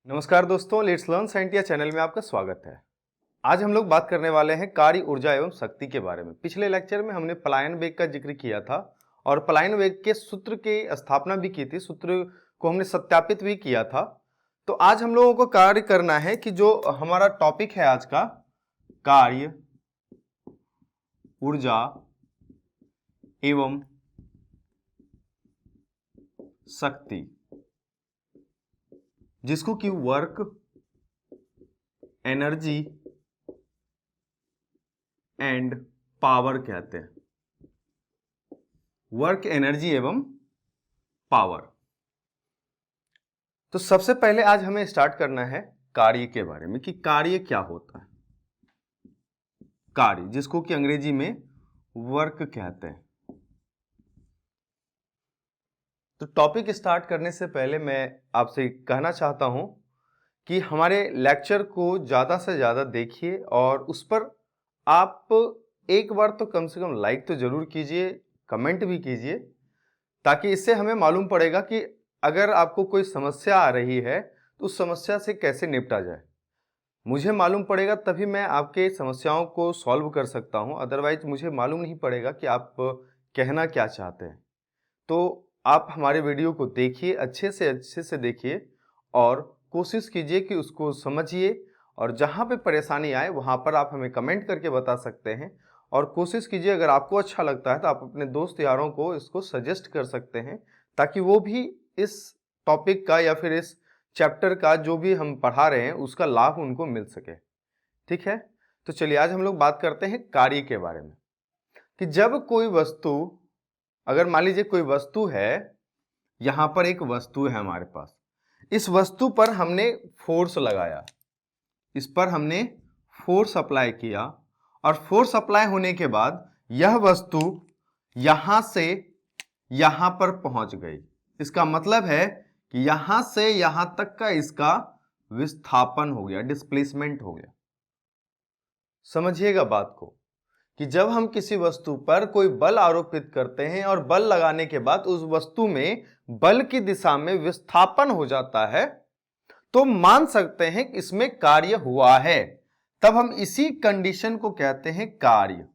नमस्कार दोस्तों, let's learn scientia channel में आपका स्वागत है। आज हम लोग बात करने वाले हैं कार्य, ऊर्जा एवं शक्ति के बारे में। पिछले लेक्चर में हमने पलायन वेग का जिक्र किया था और पलायन वेग के सूत्र की स्थापना भी की थी, सूत्र को हमने सत्यापित भी किया था। तो आज हम लोगों को कार्य करना है कि जो हमारा टॉपिक है आज का, कार्य, ऊर्जा एवं शक्ति, जिसको कि वर्क, एनर्जी एंड पावर कहते हैं। वर्क, एनर्जी एवं पावर। तो सबसे पहले आज हमें स्टार्ट करना है कार्य के बारे में कि कार्य क्या होता है। कार्य, जिसको कि अंग्रेजी में वर्क कहते हैं। तो टॉपिक स्टार्ट करने से पहले मैं आपसे कहना चाहता हूं कि हमारे लेक्चर को ज़्यादा से ज़्यादा देखिए और उस पर आप एक बार तो कम से कम लाइक तो ज़रूर कीजिए, कमेंट भी कीजिए, ताकि इससे हमें मालूम पड़ेगा कि अगर आपको कोई समस्या आ रही है तो उस समस्या से कैसे निपटा जाए। मुझे मालूम पड़ेगा तभी मैं आपके समस्याओं को सॉल्व कर सकता हूं, अदरवाइज मुझे मालूम नहीं पड़ेगा कि आप कहना क्या चाहते हैं। तो आप हमारे वीडियो को देखिए, अच्छे से देखिए और कोशिश कीजिए कि उसको समझिए, और जहाँ पे परेशानी आए वहाँ पर आप हमें कमेंट करके बता सकते हैं। और कोशिश कीजिए, अगर आपको अच्छा लगता है तो आप अपने दोस्त यारों को इसको सजेस्ट कर सकते हैं, ताकि वो भी इस टॉपिक का या फिर इस चैप्टर का जो भी हम पढ़ा रहे हैं उसका लाभ उनको मिल सके। ठीक है, तो चलिए आज हम लोग बात करते हैं कार्य के बारे में कि जब कोई वस्तु, अगर मान लीजिए कोई वस्तु है, यहां पर एक वस्तु है हमारे पास, इस वस्तु पर हमने फोर्स लगाया, इस पर हमने फोर्स अप्लाई किया और फोर्स अप्लाई होने के बाद यह वस्तु यहां से यहां पर पहुंच गई। इसका मतलब है कि यहां से यहां तक का इसका विस्थापन हो गया, डिस्प्लेसमेंट हो गया। समझिएगा बात को कि जब हम किसी वस्तु पर कोई बल आरोपित करते हैं और बल लगाने के बाद उस वस्तु में बल की दिशा में विस्थापन हो जाता है, तो मान सकते हैं कि इसमें कार्य हुआ है। तब हम इसी कंडीशन को कहते हैं कार्य।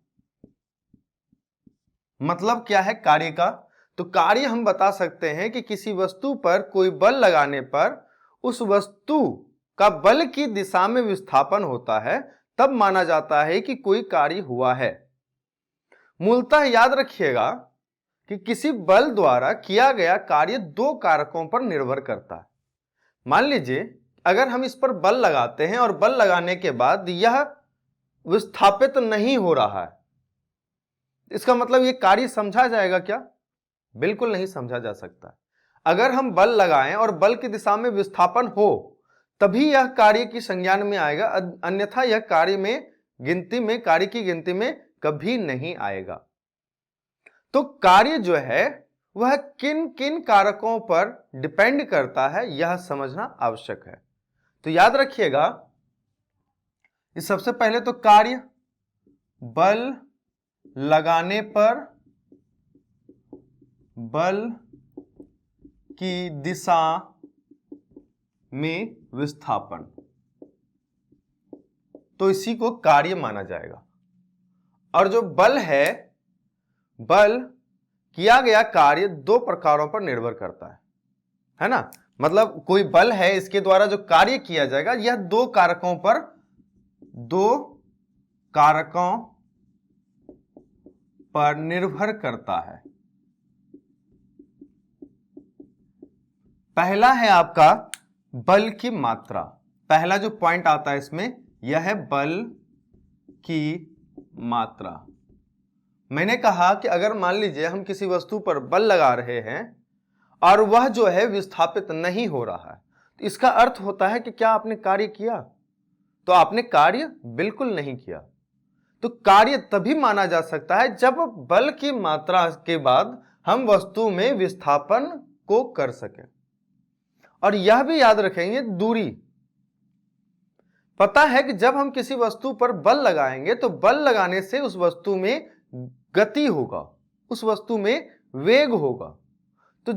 मतलब क्या है कार्य का? तो कार्य हम बता सकते हैं कि किसी वस्तु पर कोई बल लगाने पर उस वस्तु का बल की दिशा में विस्थापन होता है, तब माना जाता है कि कोई कार्य हुआ है। मूलतः याद रखिएगा कि किसी बल द्वारा किया गया कार्य दो कारकों पर निर्भर करता है। मान लीजिए अगर हम इस पर बल लगाते हैं और बल लगाने के बाद यह विस्थापित नहीं हो रहा है, इसका मतलब यह कार्य समझा जाएगा क्या? बिल्कुल नहीं समझा जा सकता। अगर हम बल लगाएं और बल की दिशा में विस्थापन हो तभी यह कार्य की संज्ञान में आएगा, अन्यथा यह कार्य की गिनती में कभी नहीं आएगा। तो कार्य जो है वह किन किन कारकों पर डिपेंड करता है, यह समझना आवश्यक है। तो याद रखिएगा, इस सबसे पहले तो कार्य बल लगाने पर बल की दिशा में विस्थापन, तो इसी को कार्य माना जाएगा। और जो बल है, बल किया गया कार्य दो प्रकारों पर निर्भर करता है ना। मतलब कोई बल है, इसके द्वारा जो कार्य किया जाएगा यह दो कारकों पर निर्भर करता है। पहला है आपका बल की मात्रा। पहला जो पॉइंट आता है इसमें यह है बल की मात्रा। मैंने कहा कि अगर मान लीजिए हम किसी वस्तु पर बल लगा रहे हैं और वह जो है विस्थापित नहीं हो रहा है, तो इसका अर्थ होता है कि क्या आपने कार्य किया? तो आपने कार्य बिल्कुल नहीं किया। तो कार्य तभी माना जा सकता है जब बल की मात्रा के बाद हम वस्तु में विस्थापन को कर सकें। और यह भी याद रखेंगे, दूरी। पता है कि जब हम किसी वस्तु पर बल लगाएंगे तो बल लगाने से उस वस्तु में गति होगा, उस वस्तु में वेग होगा। तो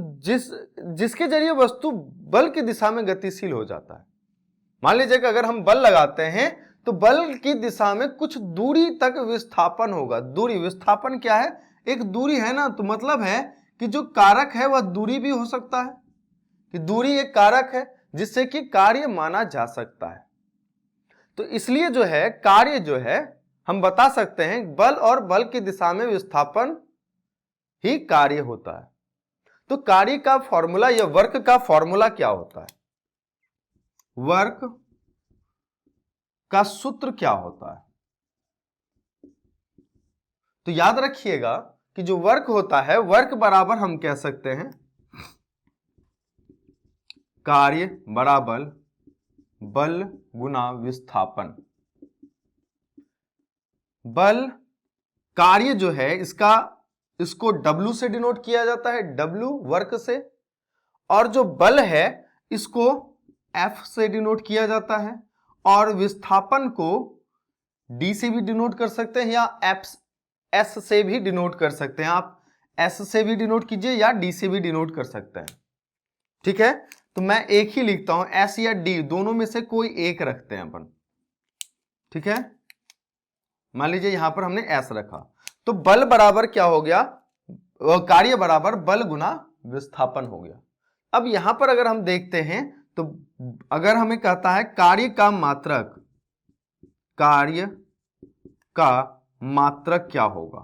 जिसके जरिए वस्तु बल की दिशा में गतिशील हो जाता है, मान लीजिए कि अगर हम बल लगाते हैं तो बल की दिशा में कुछ दूरी तक विस्थापन होगा। दूरी, विस्थापन क्या है? एक दूरी है ना, तो मतलब है कि जो कारक है वह दूरी भी हो सकता है, कि दूरी एक कारक है जिससे कि कार्य माना जा सकता है। तो इसलिए जो है कार्य जो है हम बता सकते हैं बल और बल की दिशा में विस्थापन ही कार्य होता है। तो कार्य का फॉर्मूला या वर्क का फॉर्मूला क्या होता है? वर्क का सूत्र क्या होता है? तो याद रखिएगा कि जो वर्क होता है, वर्क बराबर हम कह सकते हैं कार्य बराबर बल गुना विस्थापन। बल कार्य जो है इसको W से डिनोट किया जाता है, W वर्क से, और जो बल है इसको F से डिनोट किया जाता है, और विस्थापन को D से भी डिनोट कर सकते हैं या S से भी डिनोट कर सकते हैं। आप S से भी डिनोट कीजिए या D से भी डिनोट कर सकते हैं। ठीक है, तो मैं एक ही लिखता हूं, S या D दोनों में से कोई एक रखते हैं अपन। ठीक है, मान लीजिए यहां पर हमने S रखा, तो बल बराबर क्या हो गया? कार्य बराबर बल गुना विस्थापन हो गया। अब यहां पर अगर हम देखते हैं तो अगर हमें कहता है कार्य का मात्रक, कार्य का मात्रक क्या होगा,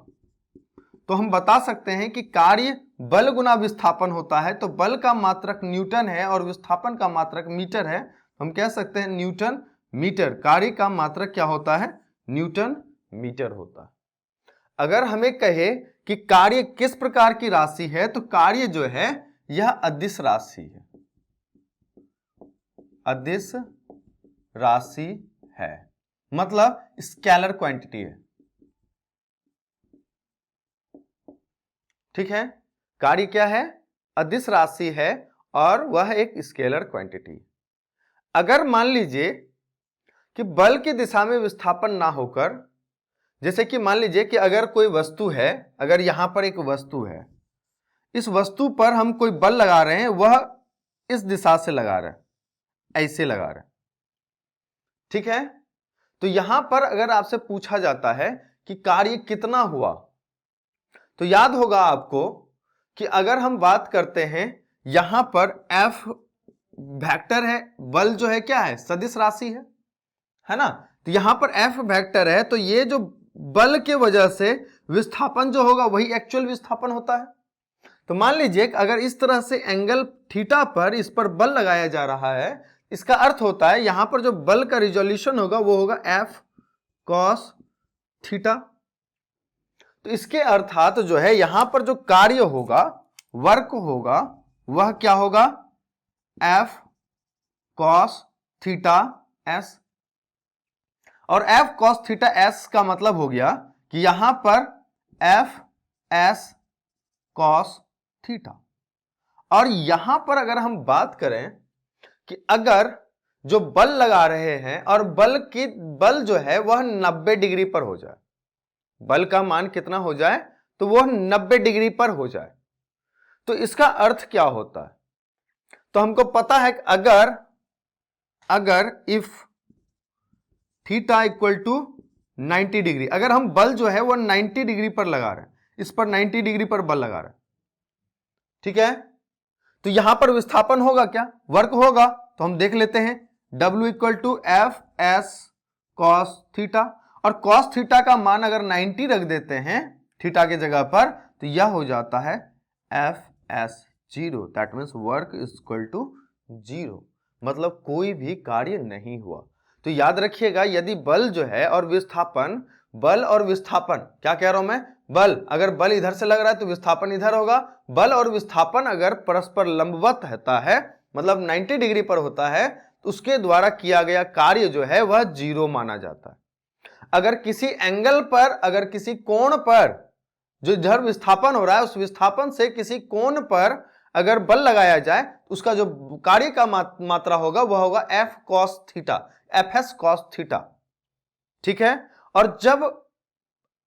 तो हम बता सकते हैं कि कार्य बल गुना विस्थापन होता है, तो बल का मात्रक न्यूटन है और विस्थापन का मात्रक मीटर है। हम कह सकते हैं न्यूटन मीटर। कार्य का मात्रक क्या होता है? न्यूटन मीटर होता है। अगर हमें कहे कि कार्य किस प्रकार की राशि है, तो कार्य जो है यह अदिश राशि है, अदिश राशि है, मतलब स्केलर क्वांटिटी है। ठीक है, कार्य क्या है? अदिश राशि है और वह एक स्केलर क्वांटिटी। अगर मान लीजिए कि बल की दिशा में विस्थापन ना होकर, जैसे कि मान लीजिए कि अगर कोई वस्तु है, अगर यहां पर एक वस्तु है, इस वस्तु पर हम कोई बल लगा रहे हैं, वह इस दिशा से लगा रहे हैं, ऐसे लगा रहे हैं। ठीक है, तो यहां पर अगर आपसे पूछा जाता है कि कार्य कितना हुआ, तो याद होगा आपको कि अगर हम बात करते हैं यहां पर F वेक्टर है, बल जो है क्या है? सदिश राशि है ना, तो यहां पर F वेक्टर है, तो ये जो बल के वजह से विस्थापन जो होगा वही एक्चुअल विस्थापन होता है। तो मान लीजिए अगर इस तरह से एंगल थीटा पर इस पर बल लगाया जा रहा है, इसका अर्थ होता है यहां पर जो बल का रिजोल्यूशन होगा वो होगा F cos थीटा। तो इसके अर्थात जो है यहां पर जो कार्य होगा, वर्क होगा, वह क्या होगा? F cos theta S। और F cos थीटा S का मतलब हो गया कि यहां पर F S cos थीटा। और यहां पर अगर हम बात करें कि अगर जो बल लगा रहे हैं और बल जो है वह 90 डिग्री पर हो जाए, बल का मान कितना हो जाए? तो वह 90 डिग्री पर हो जाए, तो इसका अर्थ क्या होता है? तो हमको पता है कि अगर if theta equal to 90 degree, अगर हम बल जो है वह 90 डिग्री पर लगा रहे हैं, इस पर 90 डिग्री पर बल लगा रहे हैं, ठीक है, तो यहां पर विस्थापन होगा क्या? वर्क होगा। तो हम देख लेते हैं W equal to F S cos theta, और कॉस थीटा का मान अगर 90 रख देते हैं थीटा के जगह पर, तो यह हो जाता है F S 0, that means work equal to 0, मतलब कोई भी कार्य नहीं हुआ। तो याद रखिएगा यदि बल जो है और विस्थापन, बल और विस्थापन, क्या कह रहा हूं मैं? बल, अगर बल इधर से लग रहा है तो विस्थापन इधर होगा। बल और विस्थापन अगर परस्पर लंबवत रहता है, मतलब 90 डिग्री पर होता है, तो उसके द्वारा किया गया कार्य जो है वह 0 माना जाता है। अगर किसी एंगल पर, अगर किसी कोण पर जो इधर विस्थापन हो रहा है, उस विस्थापन से किसी कोण पर अगर बल लगाया जाए, उसका जो कार्य का मात्रा होगा वह होगा F cos theta, F S cos theta, ठीक है। और जब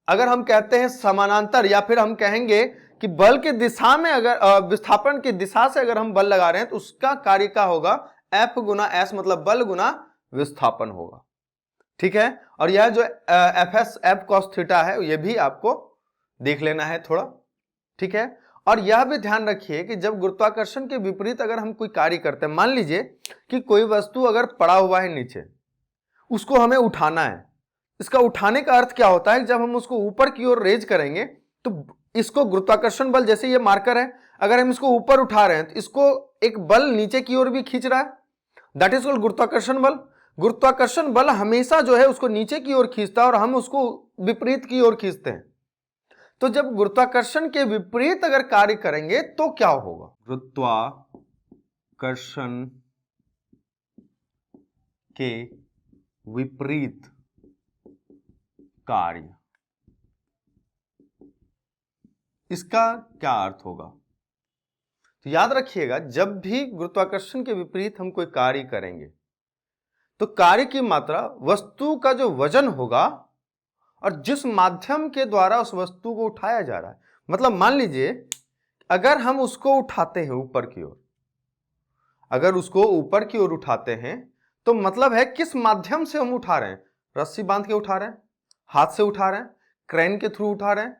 अगर हम कहते हैं समानांतर, या फिर हम कहेंगे कि बल की दिशा में, अगर विस्थापन की दिशा से अगर हम बल लगा रहे हैं, तो उसका कार्य का होगा एफ गुना एस, मतलब बल गुना विस्थापन होगा। ठीक है, और यह जो एफ कॉस थीटा है यह भी आपको देख लेना है थोड़ा। ठीक है, और यह भी ध्यान रखिए कि जब गुरुत्वाकर्षण के विपरीत अगर हम कोई कार्य करते हैं, मान लीजिए कि कोई वस्तु अगर पड़ा हुआ है नीचे, उसको हमें उठाना है। इसका उठाने का अर्थ क्या होता है, जब हम उसको ऊपर की ओर रेज करेंगे तो इसको गुरुत्वाकर्षण बल, जैसे ये मार्कर है, अगर हम इसको ऊपर उठा रहे हैं तो इसको एक बल नीचे की ओर भी खींच रहा है, दैट इज कॉल्ड गुरुत्वाकर्षण बल। गुरुत्वाकर्षण बल हमेशा जो है उसको नीचे की ओर खींचता है और हम उसको विपरीत की ओर खींचते हैं। तो जब गुरुत्वाकर्षण के विपरीत अगर कार्य करेंगे तो क्या होगा? गुरुत्वाकर्षण के विपरीत कार्य, इसका क्या अर्थ होगा? तो याद रखिएगा, जब भी गुरुत्वाकर्षण के विपरीत हम कोई कार्य करेंगे तो कार्य की मात्रा, वस्तु का जो वजन होगा और जिस माध्यम के द्वारा उस वस्तु को उठाया जा रहा है, मतलब मान लीजिए अगर हम उसको उठाते हैं ऊपर की ओर, अगर उसको ऊपर की ओर उठाते हैं तो मतलब है किस माध्यम से हम उठा रहे हैं, रस्सी बांध के उठा रहे हैं, हाथ से उठा रहे हैं, क्रेन के थ्रू उठा रहे हैं,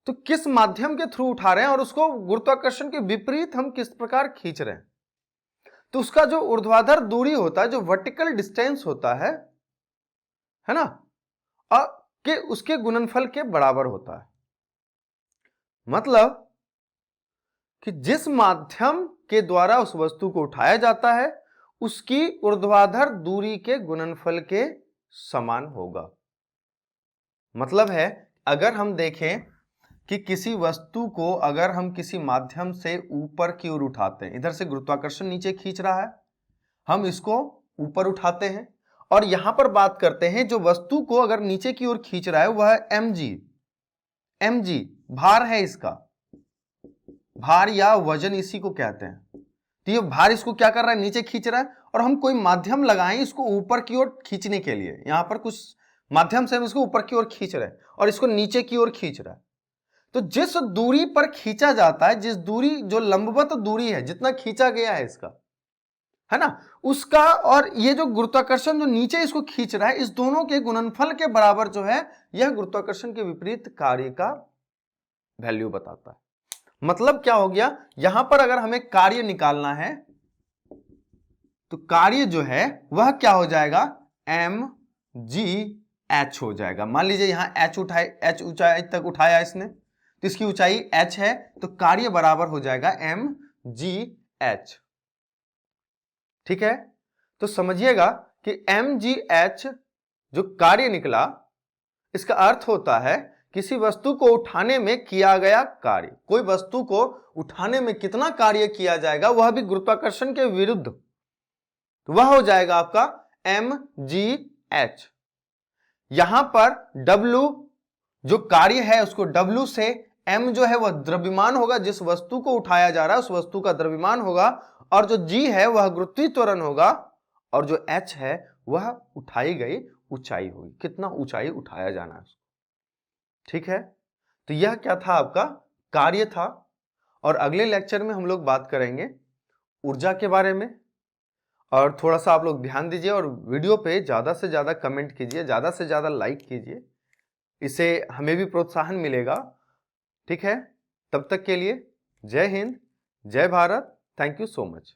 तो किस माध्यम के थ्रू उठा रहे हैं और उसको गुरुत्वाकर्षण के विपरीत हम किस प्रकार खींच रहे हैं, तो उसका जो ऊर्ध्वाधर दूरी होता है, जो वर्टिकल डिस्टेंस होता है ना, कि उसके गुणनफल के बराबर होता है। मतलब कि जिस माध्यम के द्वारा उस वस्तु को उठाया जाता है उसकी ऊर्ध्वाधर दूरी के गुणनफल के समान होगा। मतलब है, अगर हम देखें कि किसी वस्तु को अगर हम किसी माध्यम से ऊपर की ओर उठाते हैं, इधर से गुरुत्वाकर्षण नीचे खींच रहा है, हम इसको ऊपर उठाते हैं और यहां पर बात करते हैं जो वस्तु को अगर नीचे की ओर खींच रहा है वह है mg भार है, इसका भार या वजन इसी को कहते हैं। तो ये भार इसको क्या कर रहा है, नीचे खींच रहा है, और हम कोई माध्यम लगाएं इसको ऊपर की ओर खींचने के लिए, यहां पर कुछ माध्यम से हम इसको ऊपर की ओर खींच रहे हैं और इसको नीचे की ओर खींच रहा है। तो जिस दूरी पर खींचा जाता है, जिस दूरी, जो लंबवत दूरी है, जितना खींचा गया है इसका, है ना, उसका और ये जो गुरुत्वाकर्षण जो नीचे इसको खींच रहा है, इस दोनों के गुणनफल के बराबर जो है, यह गुरुत्वाकर्षण के विपरीत कार्य का वैल्यू बताता है। मतलब क्या हो गया, यहां पर अगर हमें कार्य निकालना है तो कार्य जो है वह क्या हो जाएगा, mgh हो जाएगा। मान लीजिए यहां h ऊंचाई तक उठाया इसने, तो इसकी ऊंचाई h है, तो कार्य बराबर हो जाएगा mgh। ठीक है, तो समझिएगा कि mgh जो कार्य निकला, इसका अर्थ होता है किसी वस्तु को उठाने में किया गया कार्य। कोई वस्तु को उठाने में कितना कार्य किया जाएगा, वह भी गुरुत्वाकर्षण के विरुद्ध, तो वह हो जाएगा आपका mgh। यहां पर W जो कार्य है उसको W से, m जो है वह द्रव्यमान होगा, जिस वस्तु को उठाया जा रहा है उस वस्तु का द्रव्यमान होगा, और जो g है वह गुरुत्वीय त्वरण होगा, और जो h है वह उठाई गई ऊंचाई होगी, कितना ऊंचाई उठाया जाना है। ठीक है, तो यह क्या था, आपका कार्य था। और अगले लेक्चर में हम लोग बात करेंगे ऊर्जा के बारे में। और थोड़ा सा आप लोग ध्यान दीजिए और वीडियो पे ज़्यादा से ज़्यादा कमेंट कीजिए, ज़्यादा से ज़्यादा लाइक कीजिए, इससे हमें भी प्रोत्साहन मिलेगा। ठीक है, तब तक के लिए जय हिंद, जय Bharat, thank you so much.